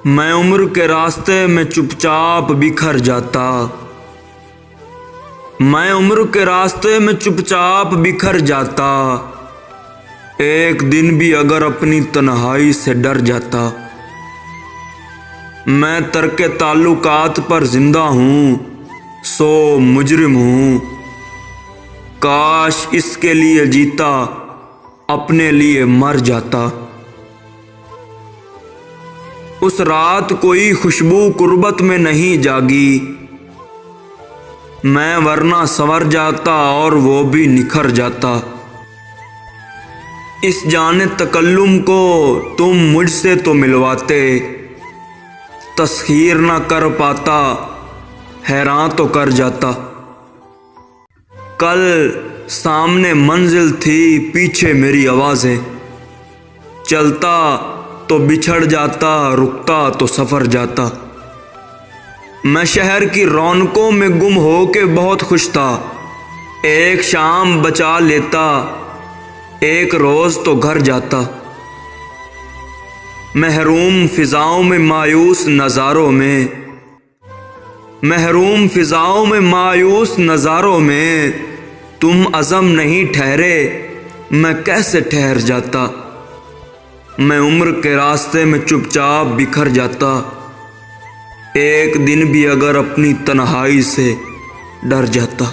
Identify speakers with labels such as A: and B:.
A: میں عمر کے راستے میں چپ چاپ بکھر جاتا، میں عمر کے راستے میں چپ چاپ بکھر جاتا، ایک دن بھی اگر اپنی تنہائی سے ڈر جاتا۔ میں ترک تعلقات پر زندہ ہوں، سو مجرم ہوں، کاش اس کے لیے جیتا، اپنے لیے مر جاتا۔ اس رات کوئی خوشبو قربت میں نہیں جاگی، میں ورنہ سنور جاتا اور وہ بھی نکھر جاتا۔ اس جان تکلم کو تم مجھ سے تو ملواتے، تسخیر نہ کر پاتا، حیران تو کر جاتا۔ کل سامنے منزل تھی، پیچھے میری آوازیں، چلتا تو بچھڑ جاتا، رکتا تو سفر جاتا۔ میں شہر کی رونقوں میں گم ہو کے بہت خوش تھا، ایک شام بچا لیتا، ایک روز تو گھر جاتا۔ محروم فضاؤں میں مایوس نظاروں میں، محروم فضاؤں میں مایوس نظاروں میں تم عزم نہیں ٹھہرے، میں کیسے ٹھہر جاتا۔ میں عمر کے راستے میں چپ چاپ بکھر جاتا، ایک دن بھی اگر اپنی تنہائی سے ڈر جاتا۔